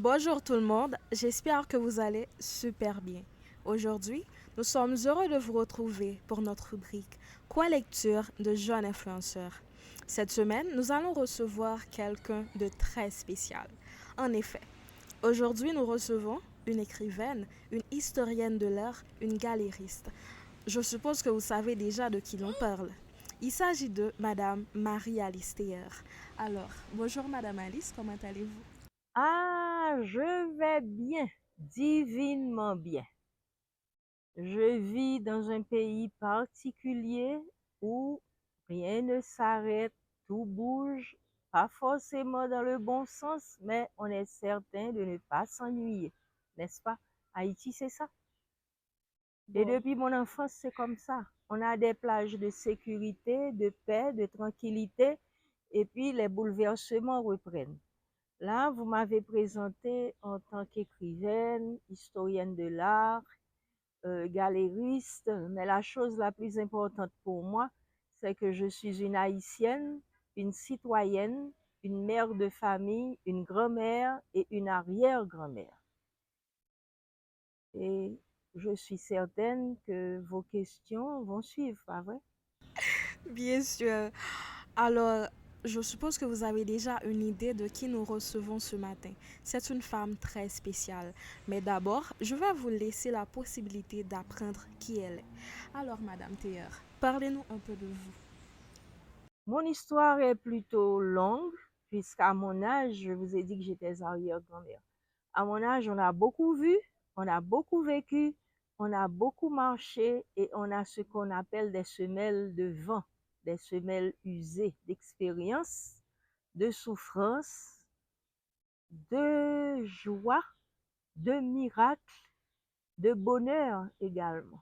Bonjour tout le monde, j'espère que vous allez super bien. Aujourd'hui, nous sommes heureux de vous retrouver pour notre rubrique Quoi lecture de jeunes influenceurs. Cette semaine, nous allons recevoir quelqu'un de très spécial. En effet, aujourd'hui, nous recevons une écrivaine, une historienne de l'art, une galériste. Je suppose que vous savez déjà de qui l'on parle. Il s'agit de Madame Marie-Alice Théer. Alors, bonjour Madame Alice, comment allez-vous? Ah, je vais bien, divinement bien. Je vis dans un pays particulier où rien ne s'arrête, tout bouge, pas forcément dans le bon sens, mais on est certain de ne pas s'ennuyer, n'est-ce pas? Haïti, c'est ça. Et Bon, depuis mon enfance, c'est comme ça. On a des plages de sécurité, de paix, de tranquillité, et puis les bouleversements reprennent. Là, vous m'avez présenté en tant qu'écrivaine, historienne de l'art, galériste, mais la chose la plus importante pour moi, c'est que je suis une haïtienne, une citoyenne, une mère de famille, une grand-mère et une arrière-grand-mère. Et je suis certaine que vos questions vont suivre, pas vrai? bien sûr. Alors, je suppose que vous avez déjà une idée de qui nous recevons ce matin. C'est une femme très spéciale. Mais d'abord, je vais vous laisser la possibilité d'apprendre qui elle est. Alors, Madame Théer, parlez-nous un peu de vous. Mon histoire est plutôt longue, puisqu'à mon âge, je vous ai dit que j'étais arrière-grand-mère. À mon âge, on a beaucoup vu, on a beaucoup vécu, on a beaucoup marché et on a ce qu'on appelle des semelles de vent, des semelles usées d'expérience, de souffrance, de joie, de miracle, de bonheur également.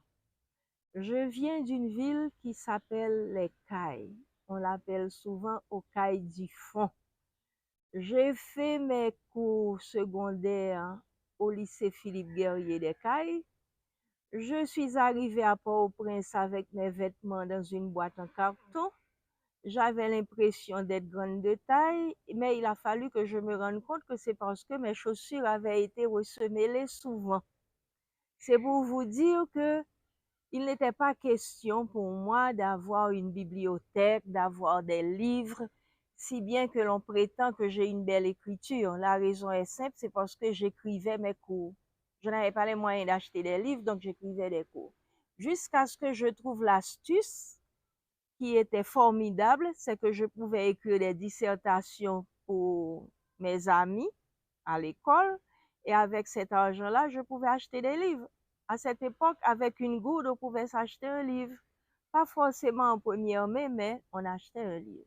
Je viens d'une ville qui s'appelle Les Cayes. On l'appelle souvent aux Cayes du Fond. J'ai fait mes cours secondaires au lycée Philippe Guerrier des Cayes. Je suis arrivée à Port-au-Prince avec mes vêtements dans une boîte en carton. J'avais l'impression d'être grande de taille, mais il a fallu que je me rende compte que c'est parce que mes chaussures avaient été ressemellées souvent. C'est pour vous dire que il n'était pas question pour moi d'avoir une bibliothèque, d'avoir des livres, si bien que l'on prétend que j'ai une belle écriture. La raison est simple, c'est parce que j'écrivais mes cours. Je n'avais pas les moyens d'acheter des livres, donc j'écrivais des cours. Jusqu'à ce que je trouve l'astuce qui était formidable, c'est que je pouvais écrire des dissertations pour mes amis à l'école et avec cet argent-là, je pouvais acheter des livres. À cette époque, avec une goutte, on pouvait s'acheter un livre. Pas forcément en première main, mais on achetait un livre.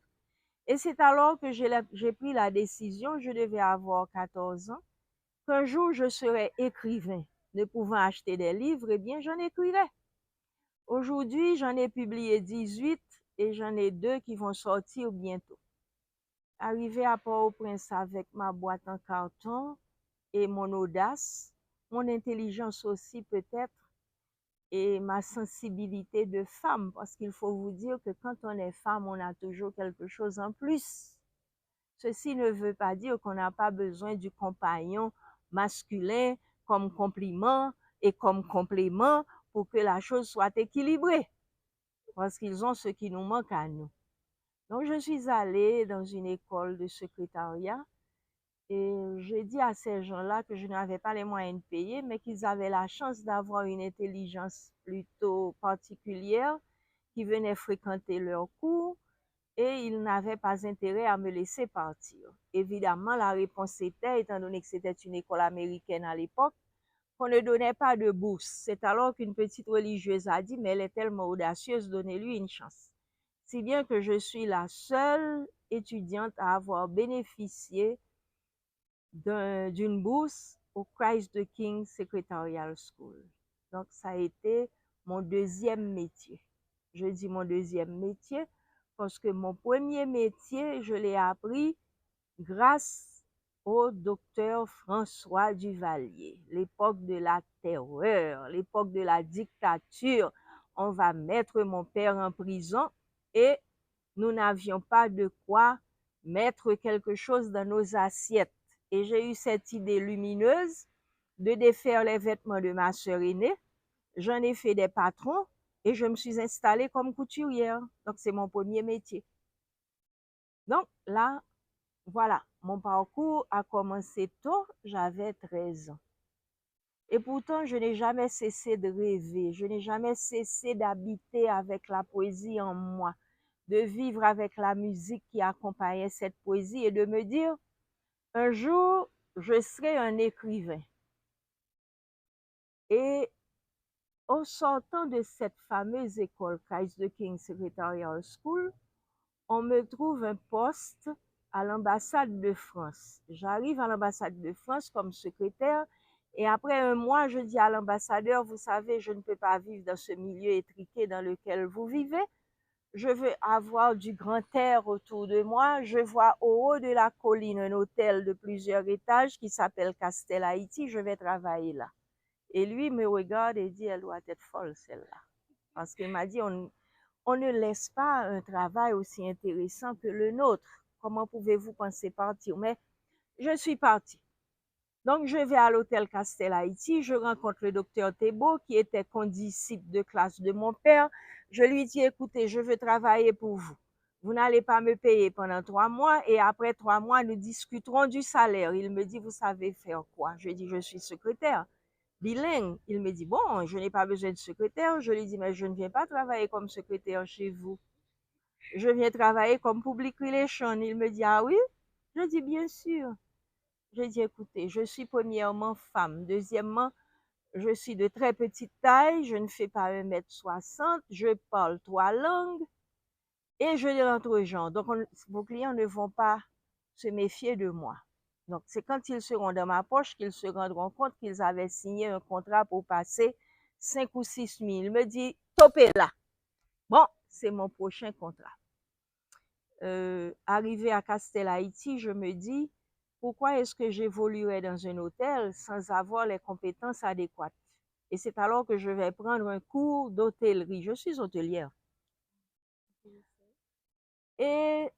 Et c'est alors que j'ai pris la décision, je devais avoir 14 ans, qu'un jour je serais écrivain. Ne pouvant acheter des livres, eh bien, j'en écrirais. Aujourd'hui, j'en ai publié 18 et j'en ai 2 qui vont sortir bientôt. Arrivé à Port-au-Prince avec ma boîte en carton et mon audace, mon intelligence aussi peut-être, et ma sensibilité de femme, parce qu'il faut vous dire que quand on est femme, on a toujours quelque chose en plus. Ceci ne veut pas dire qu'on n'a pas besoin du compagnon masculin comme compliment et comme complément pour que la chose soit équilibrée, parce qu'ils ont ce qui nous manque à nous. Donc, je suis allée dans une école de secrétariat et j'ai dit à ces gens-là que je n'avais pas les moyens de payer, mais qu'ils avaient la chance d'avoir une intelligence plutôt particulière, qui venaient fréquenter leurs cours et ils n'avaient pas intérêt à me laisser partir. Évidemment, la réponse était, étant donné que c'était une école américaine à l'époque, qu'on ne donnait pas de bourse. C'est alors qu'une petite religieuse a dit, mais elle est tellement audacieuse, donnez-lui une chance. Si bien que je suis la seule étudiante à avoir bénéficié d'une bourse au Christ the King Secretarial School. Donc, ça a été mon deuxième métier. Je dis mon deuxième métier parce que mon premier métier, je l'ai appris grâce au docteur François Duvalier. L'époque de la terreur, l'époque de la dictature. On va mettre mon père en prison et nous n'avions pas de quoi mettre quelque chose dans nos assiettes. Et j'ai eu cette idée lumineuse de défaire les vêtements de ma sœur aînée. J'en ai fait des patrons et je me suis installée comme couturière. Donc, c'est mon premier métier. Donc, là, voilà, mon parcours a commencé tôt, j'avais 13 ans. Et pourtant, je n'ai jamais cessé de rêver, je n'ai jamais cessé d'habiter avec la poésie en moi, de vivre avec la musique qui accompagnait cette poésie et de me dire, un jour, je serai un écrivain. Et au sortant de cette fameuse école, Christ the King Secretarial School, on me trouve un poste à l'ambassade de France. J'arrive à l'ambassade de France comme secrétaire et après un mois, je dis à l'ambassadeur, vous savez, je ne peux pas vivre dans ce milieu étriqué dans lequel vous vivez. Je veux avoir du grand air autour de moi. Je vois au haut de la colline un hôtel de plusieurs étages qui s'appelle Castel Haïti. Je vais travailler là. Et lui me regarde et dit, elle doit être folle celle-là. Parce qu'il m'a dit, on ne laisse pas un travail aussi intéressant que le nôtre. Comment pouvez-vous penser partir? Mais je suis partie. Donc, je vais à l'hôtel Castel Haïti, je rencontre le docteur Thébault, qui était condisciple de classe de mon père. Je lui dis, écoutez, je veux travailler pour vous. Vous n'allez pas me payer pendant 3 mois et après 3 mois, nous discuterons du salaire. Il me dit, vous savez faire quoi? Je dis, je suis secrétaire. Bilingue. Il me dit, bon, je n'ai pas besoin de secrétaire. Je lui dis, mais je ne viens pas travailler comme secrétaire chez vous. Je viens travailler comme public relation. Il me dit, ah oui? Je dis, bien sûr. Je dis, écoutez, je suis premièrement femme. Deuxièmement, je suis de très petite taille. Je ne fais pas 1,60 m. Je parle 3 langues. Et je lis l'entre-gens. Donc, vos clients ne vont pas se méfier de moi. Donc, c'est quand ils seront dans ma poche qu'ils se rendront compte qu'ils avaient signé un contrat pour passer 5 ou 6 000. Il me dit, topez là. Bon, c'est mon prochain contrat. Arrivé à Castel Haïti, je me dis, pourquoi est-ce que j'évoluerais dans un hôtel sans avoir les compétences adéquates? Et c'est alors que je vais prendre un cours d'hôtellerie. Je suis hôtelière. Et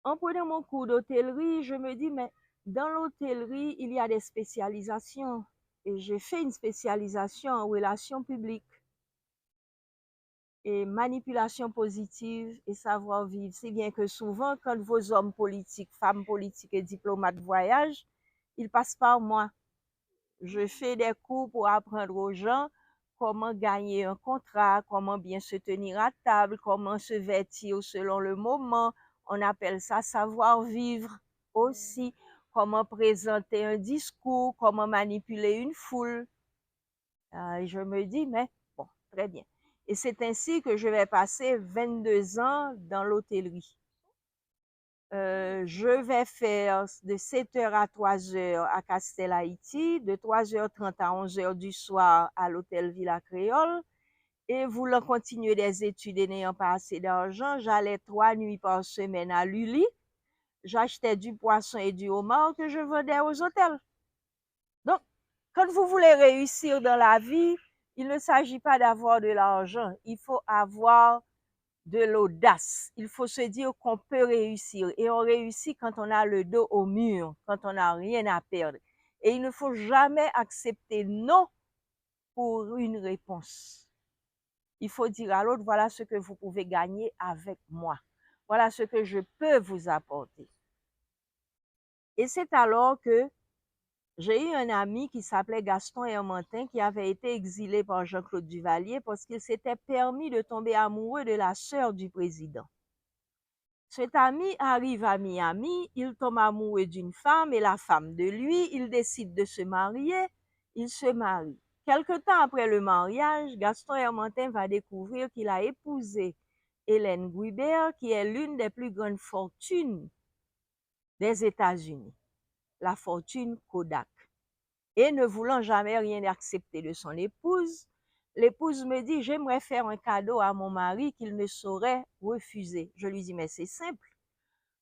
en prenant mon cours d'hôtellerie, je me dis, mais dans l'hôtellerie, il y a des spécialisations. Et j'ai fait une spécialisation en relations publiques et manipulation positive et savoir-vivre. Si bien que souvent, quand vos hommes politiques, femmes politiques et diplomates voyagent, ils passent par moi. Je fais des cours pour apprendre aux gens comment gagner un contrat, comment bien se tenir à table, comment se vêtir selon le moment. On appelle ça savoir-vivre aussi, comment présenter un discours, comment manipuler une foule. Je me dis, mais bon, très bien. Et c'est ainsi que je vais passer 22 ans dans l'hôtellerie. Je vais faire de 7h à 3h à Castel Haïti, de 3h30 à 11h du soir à l'hôtel Villa Créole. Et voulant continuer des études et n'ayant pas assez d'argent, j'allais 3 nuits par semaine à Lully. J'achetais du poisson et du homard que je vendais aux hôtels. Donc, quand vous voulez réussir dans la vie, il ne s'agit pas d'avoir de l'argent, il faut avoir de l'audace. Il faut se dire qu'on peut réussir. Et on réussit quand on a le dos au mur, quand on n'a rien à perdre. Et il ne faut jamais accepter non pour une réponse. Il faut dire à l'autre, voilà ce que vous pouvez gagner avec moi. Voilà ce que je peux vous apporter. Et c'est alors que j'ai eu un ami qui s'appelait Gaston Hermantin qui avait été exilé par Jean-Claude Duvalier parce qu'il s'était permis de tomber amoureux de la sœur du président. Cet ami arrive à Miami, il tombe amoureux d'une femme et la femme de lui, il décide de se marier, il se marie. Quelque temps après le mariage, Gaston Hermantin va découvrir qu'il a épousé Hélène Guibert, qui est l'une des plus grandes fortunes des États-Unis, la fortune Kodak. Et ne voulant jamais rien accepter de son épouse, l'épouse me dit, j'aimerais faire un cadeau à mon mari qu'il ne saurait refuser. Je lui dis, mais c'est simple.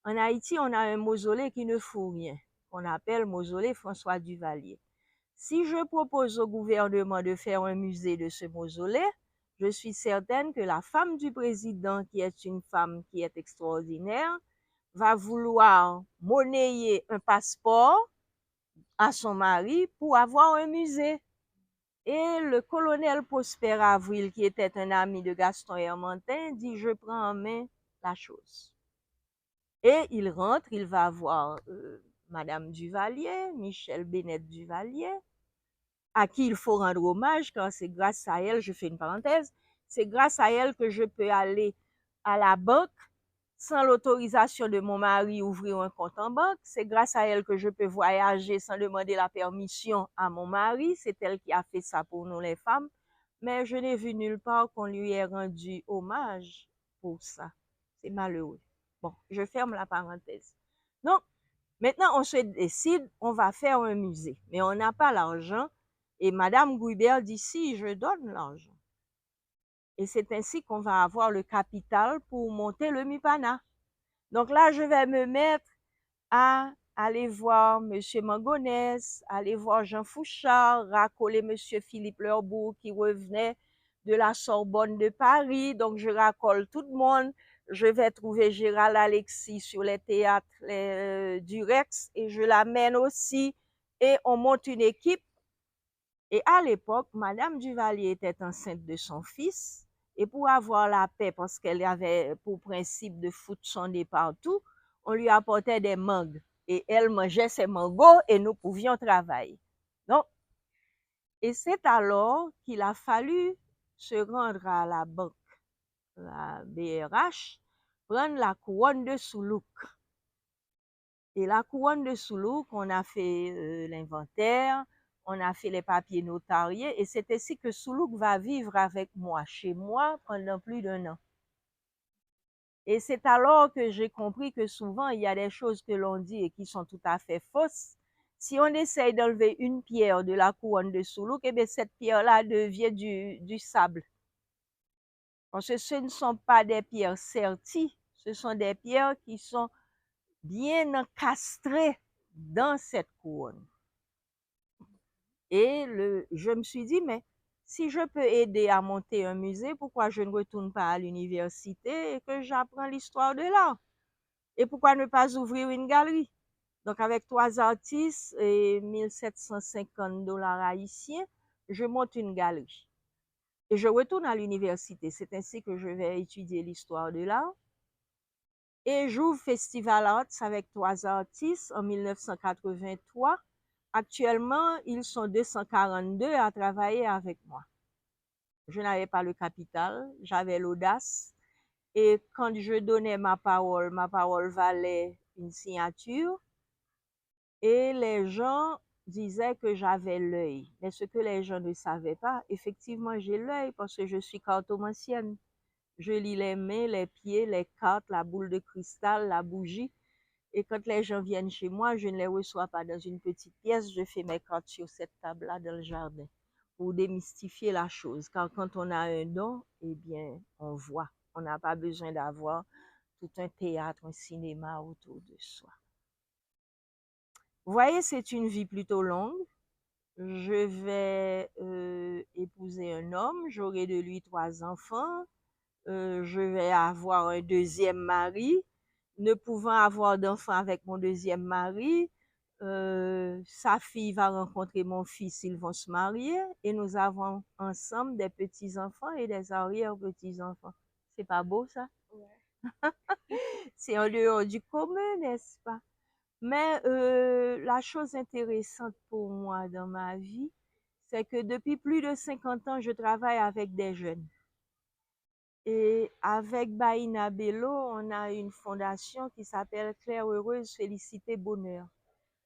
En Haïti, on a un mausolée qui ne fout rien, qu'on appelle mausolée François Duvalier. Si je propose au gouvernement de faire un musée de ce mausolée, je suis certaine que la femme du président, qui est une femme qui est extraordinaire, va vouloir monnayer un passeport à son mari pour avoir un musée. Et le colonel Prosper Avril, qui était un ami de Gaston Hermantin, dit, je prends en main la chose. Et il rentre, il va voir Madame Duvalier, Michel Bennett Duvalier, à qui il faut rendre hommage, car c'est grâce à elle, je fais une parenthèse, c'est grâce à elle que je peux aller à la banque sans l'autorisation de mon mari ouvrir un compte en banque. C'est grâce à elle que je peux voyager sans demander la permission à mon mari. C'est elle qui a fait ça pour nous les femmes. Mais je n'ai vu nulle part qu'on lui ait rendu hommage pour ça. C'est malheureux. Bon, je ferme la parenthèse. Donc, maintenant, on se décide, on va faire un musée. Mais on n'a pas l'argent. Et Madame Guibert dit, si, je donne l'argent. Et c'est ainsi qu'on va avoir le capital pour monter le MUPANA. Donc là, je vais me mettre à aller voir M. Mangonès, aller voir Jean Fouchard, racoler M. Philippe Lerbourg qui revenait de la Sorbonne de Paris. Donc, je racole tout le monde. Je vais trouver Gérald Alexis sur les théâtres du Rex et je l'amène aussi. Et on monte une équipe. Et à l'époque, Madame Duvalier était enceinte de son fils. Et pour avoir la paix, parce qu'elle avait pour principe de foutre son nez partout, on lui apportait des mangues. Et elle mangeait ses mangos et nous pouvions travailler. Donc, et c'est alors qu'il a fallu se rendre à la banque, la BRH, prendre la couronne de Soulouk. Et la couronne de Soulouk, on a fait l'inventaire, on a fait les papiers notariés, et c'est ainsi que Soulouk va vivre avec moi, chez moi, pendant plus d'1 an. Et c'est alors que j'ai compris que souvent, il y a des choses que l'on dit et qui sont tout à fait fausses. Si on essaye d'enlever une pierre de la couronne de Soulouk, eh bien, cette pierre-là devient du sable. Parce que ce ne sont pas des pierres serties, ce sont des pierres qui sont bien encastrées dans cette couronne. Et je me suis dit, mais si je peux aider à monter un musée, pourquoi je ne retourne pas à l'université et que j'apprends l'histoire de l'art? Et pourquoi ne pas ouvrir une galerie? Donc, avec 3 artistes et 1750 $ haïtiens, je monte une galerie. Et je retourne à l'université. C'est ainsi que je vais étudier l'histoire de l'art. Et j'ouvre Festival Arts avec 3 artistes en 1983. Actuellement, ils sont 242 à travailler avec moi. Je n'avais pas le capital, j'avais l'audace. Et quand je donnais ma parole valait une signature. Et les gens disaient que j'avais l'œil. Mais ce que les gens ne savaient pas, effectivement, j'ai l'œil parce que je suis cartomancienne. Je lis les mains, les pieds, les cartes, la boule de cristal, la bougie. Et quand les gens viennent chez moi, je ne les reçois pas dans une petite pièce, je fais mes cartes sur cette table-là dans le jardin pour démystifier la chose. Car quand on a un don, eh bien, on voit. On n'a pas besoin d'avoir tout un théâtre, un cinéma autour de soi. Vous voyez, c'est une vie plutôt longue. Je vais épouser un homme, j'aurai de lui 3 enfants. Je vais avoir un 2e mari. Ne pouvant avoir d'enfant avec mon 2e mari, sa fille va rencontrer mon fils, ils vont se marier et nous avons ensemble des petits-enfants et des arrière-petits-enfants. C'est pas beau ça? Ouais. C'est en dehors du commun, n'est-ce pas? Mais la chose intéressante pour moi dans ma vie, c'est que depuis plus de 50 ans, je travaille avec des jeunes. Et avec Baïna Bello, on a une fondation qui s'appelle Claire Heureuse, Félicité, Bonheur.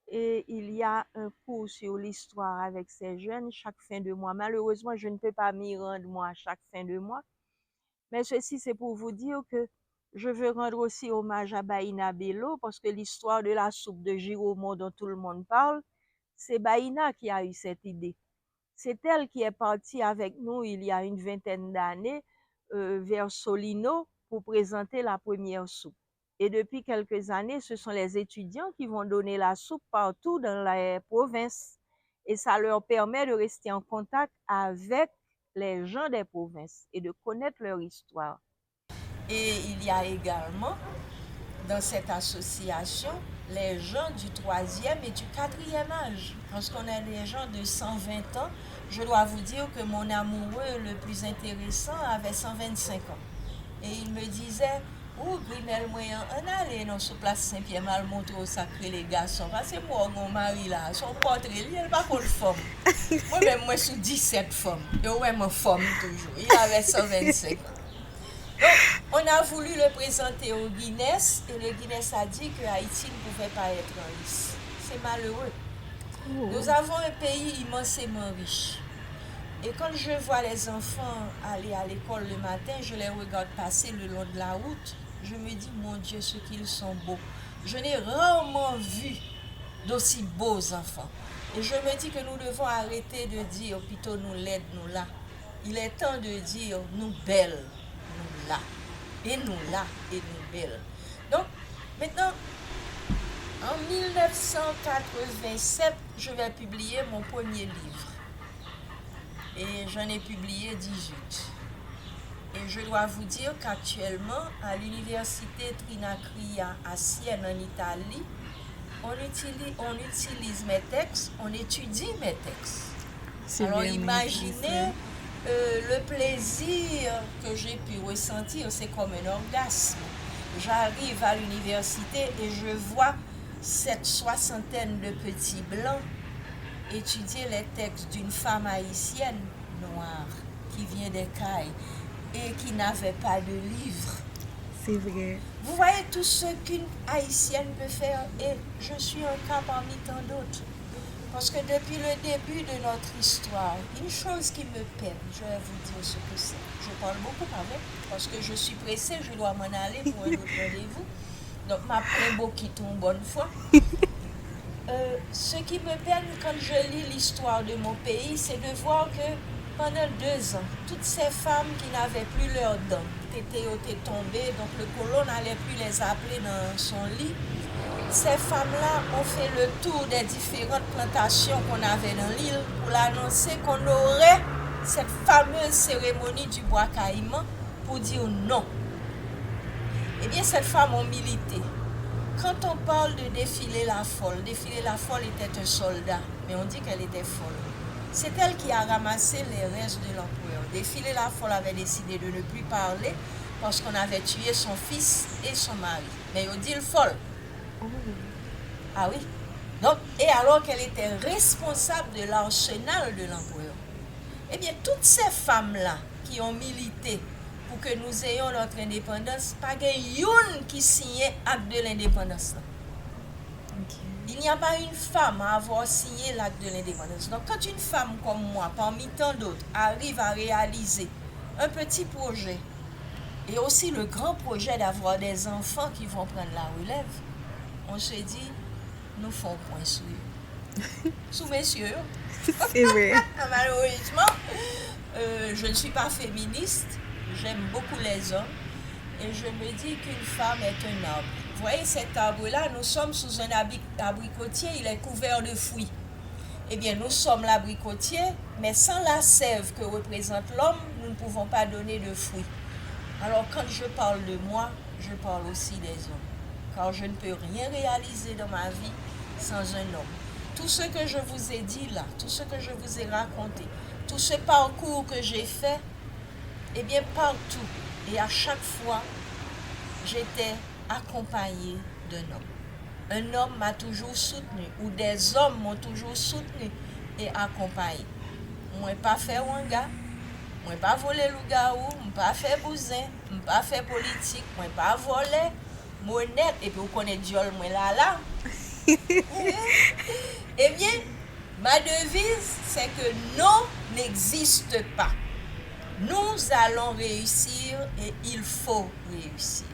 Et il y a un cours sur l'histoire avec ces jeunes chaque fin de mois. Malheureusement, je ne peux pas m'y rendre moi chaque fin de mois. Mais ceci, c'est pour vous dire que je veux rendre aussi hommage à Baïna Bello parce que l'histoire de la soupe de Giromont dont tout le monde parle, c'est Baïna qui a eu cette idée. C'est elle qui est partie avec nous il y a une 20aine d'années vers Solino pour présenter la première soupe. Et depuis quelques années, ce sont les étudiants qui vont donner la soupe partout dans la province. Et ça leur permet de rester en contact avec les gens des provinces et de connaître leur histoire. Et il y a également, dans cette association, les gens du 3e et du 4e âge. Parce qu'on a des gens de 120 ans. Je dois vous dire que mon amoureux le plus intéressant avait 125 ans. Et il me disait, oh, Grinel, moi, on allait dans ce place Saint-Pierre mal montrer au sacré les garçons. Parce que moi, mon mari là, son portrait, il n'est pas pour femme. Moi-même, moi, je suis 17 femmes. Et ouais, ma femme toujours. Il avait 125 ans. Donc, on a voulu le présenter au Guinness et le Guinness a dit que Haïti ne pouvait pas être en lice. C'est malheureux. Nous avons un pays immensément riche. Et quand je vois les enfants aller à l'école le matin, je les regarde passer le long de la route, je me dis, mon Dieu, ce qu'ils sont beaux. Je n'ai rarement vu d'aussi beaux enfants. Et je me dis que nous devons arrêter de dire, plutôt nous l'aide, nous là. Il est temps de dire, nous belles, nous là. Et nous là, et nous belles. Donc, maintenant, en 1987, je vais publier mon premier livre. Et j'en ai publié 18. Et je dois vous dire qu'actuellement, à l'université Trinacria à Sienne, en Italie, on utilise mes textes, on étudie mes textes. Alors imaginez le plaisir que j'ai pu ressentir, c'est comme un orgasme. J'arrive à l'université et je vois cette soixantaine de petits blancs étudier les textes d'une femme haïtienne noire qui vient des Cayes et qui n'avait pas de livre. C'est vrai. Vous voyez tout ce qu'une haïtienne peut faire et je suis un cas parmi tant d'autres. Parce que depuis le début de notre histoire, une chose qui me peine, je vais vous dire ce que c'est. Je parle beaucoup avec parce que je suis pressée, je dois m'en aller pour un autre rendez-vous. Donc ma prébo qui tombe bonne foi. Ce qui me peine quand je lis l'histoire de mon pays, c'est de voir que pendant 2 ans, toutes ces femmes qui n'avaient plus leurs dents, étaient tombées, donc le colon n'allait plus les appeler dans son lit. Ces femmes-là ont fait le tour des différentes plantations qu'on avait dans l'île pour l'annoncer qu'on aurait cette fameuse cérémonie du bois caïman pour dire non. Eh bien, ces femmes ont milité. Quand on parle de Défilé la Folle était un soldat, mais on dit qu'elle était folle. C'est elle qui a ramassé les restes de l'empereur. Défilé la Folle avait décidé de ne plus parler parce qu'on avait tué son fils et son mari. Mais on dit le folle. Ah oui. Donc, et alors qu'elle était responsable de l'arsenal de l'empereur. Eh bien, toutes ces femmes-là qui ont milité pour que nous ayons notre indépendance, pas une qui signait l'acte de l'indépendance. Okay. Il n'y a pas une femme à avoir signé l'acte de l'indépendance. Donc quand une femme comme moi, parmi tant d'autres, arrive à réaliser un petit projet et aussi le grand projet d'avoir des enfants qui vont prendre la relève, on se dit, nous faisons point sur sous messieurs. C'est vrai. Malheureusement, je ne suis pas féministe. J'aime beaucoup les hommes et je me dis qu'une femme est un arbre. Vous voyez cet arbre-là, nous sommes sous un abricotier, il est couvert de fruits. Eh bien, nous sommes l'abricotier, mais sans la sève que représente l'homme, nous ne pouvons pas donner de fruits. Alors, quand je parle de moi, je parle aussi des hommes. Car je ne peux rien réaliser dans ma vie sans un homme. Tout ce que je vous ai dit là, tout ce que je vous ai raconté, tout ce parcours que j'ai fait, eh bien, partout et à chaque fois, j'étais accompagnée d'un homme. Un homme m'a toujours soutenu, ou des hommes m'ont toujours soutenu et accompagné. Moi, pas fait un gars, moi, pas volé loup-garou, moi, pas fait bousin, moi, pas fait politique, moi, pas volé, honnête, et puis vous connaissez Dieu, moi, là. Eh bien, ma devise, c'est que non n'existe pas. Nous allons réussir et il faut réussir.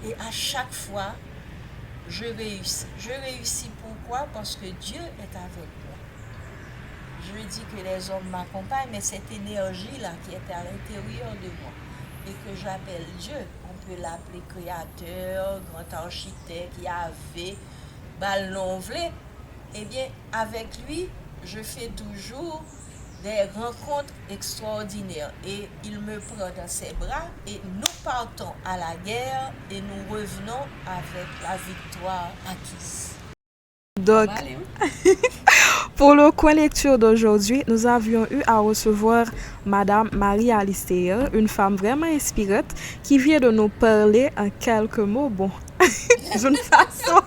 Et à chaque fois, je réussis. Je réussis pourquoi? Parce que Dieu est avec moi. Je dis que les hommes m'accompagnent, mais cette énergie-là qui est à l'intérieur de moi et que j'appelle Dieu, on peut l'appeler créateur, grand architecte, Yahvé, Balnonvlé, eh bien, avec lui, je fais toujours des rencontres extraordinaires et il me prend dans ses bras et nous partons à la guerre et nous revenons avec la victoire acquise. Donc, pour le coin lecture d'aujourd'hui, nous avions eu à recevoir Madame Marie Alistair, une femme vraiment inspirante qui vient de nous parler en quelques mots, bon, d'une façon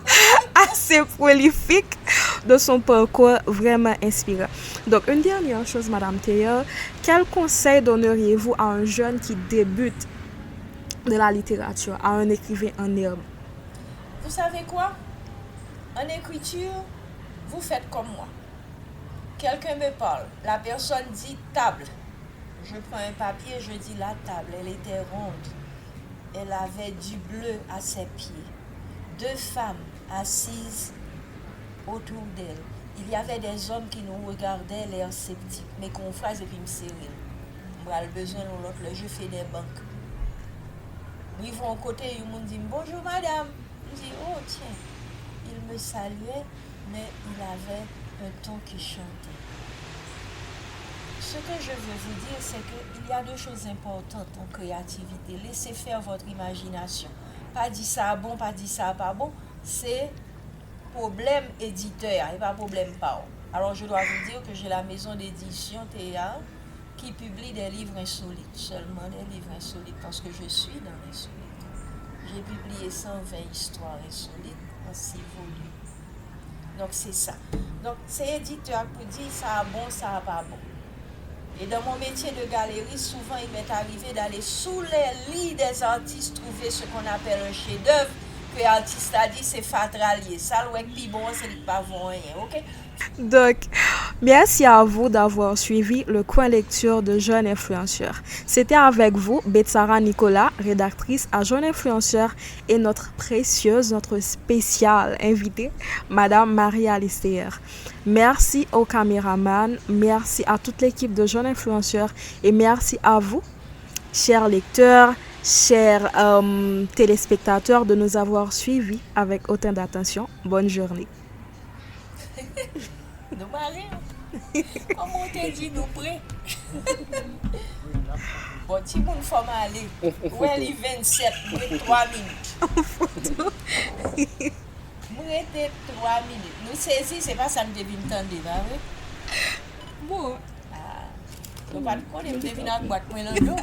assez prolifique de son parcours vraiment inspirant. Donc, une dernière chose, Madame Théa, quel conseil donneriez-vous à un jeune qui débute de la littérature, à un écrivain en herbe? Vous savez quoi? En écriture, vous faites comme moi. Quelqu'un me parle, la personne dit table. Je prends un papier, je dis la table, elle était ronde. Elle avait du bleu à ses pieds. 2 femmes assises autour d'elle. Il y avait des hommes qui nous regardaient, l'air sceptiques. Mes confrères et puis me serrer. Moi, le besoin de l'autre, je fais des banques. Ils vont à côté, ils me disent bonjour madame. Je dis oh tiens. Il me saluait, mais il avait un ton qui chantait. Ce que je veux vous dire, c'est qu'il y a 2 choses importantes en créativité. Laissez faire votre imagination. Pas dire ça bon, pas dire ça pas bon. C'est problème éditeur et pas problème pas. Alors je dois vous dire que j'ai la maison d'édition Théa qui publie des livres insolites. Seulement des livres insolites parce que je suis dans l'insolite. J'ai publié 120 histoires insolites en 6 volumes. Donc c'est ça. Donc c'est éditeur pour dire ça a bon, ça a pas bon. Et dans mon métier de galeriste, souvent il m'est arrivé d'aller sous les lits des artistes trouver ce qu'on appelle un chef-d'œuvre. Que l'artiste a dit c'est fatralier. Ça le plus bon, c'est pas bon rien, ok? Donc, merci à vous d'avoir suivi le coin lecture de Jeunes Influenceurs. C'était avec vous, Betsara Nicolas, rédactrice à Jeunes Influenceurs, et notre précieuse, notre spéciale invitée, Madame Marie Alistair. Merci au caméraman, merci à toute l'équipe de Jeunes Influenceurs et merci à vous, chers lecteurs, chers téléspectateurs, de nous avoir suivis avec autant d'attention. Bonne journée. Nous marrons. Comme on t'a dit, nous prêts. Bon, si vous ne faites pas aller, où est les 27, nous restons 3 minutes. Nous restons 3 minutes. Nous saisissons, c'est pas ça que nous devons entendre, oui? Bon. Nous ne pouvons pas deviner à quoi nous l'avons.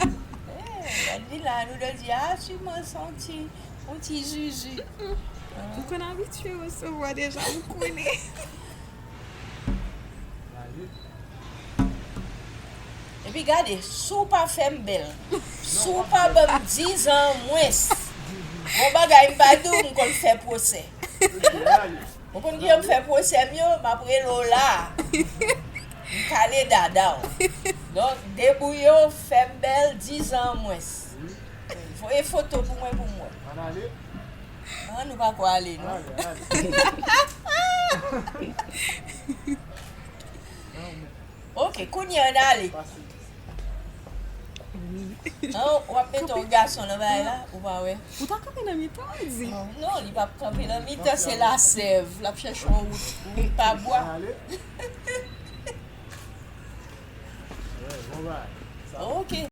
Elle dit là, nous devons dire, ah, tu m'as senti un petit zuzu. Vous connaissez habitué à recevoir déjà, vous connaissez. Et puis regardez, sous pas fait belle, sous pas bon 10 ans moins, mon bagage pas tout, on qu'on fait procès. On qu'on dit on fait procès mieux, mais après Lola, on calé dada. Donc débrouillons, fait belle 10 ans moins. Voyez photo pour moi. Ah, nous pas quoi aller, non? Ok, Kounia, on aller. On va mettre ton garçon là, ou pas, ouais? Vous t'en campé dans mi-temps, Non, il va pas camper dans mi-temps, c'est la sève. La cherche en route, il pas boire. Ok.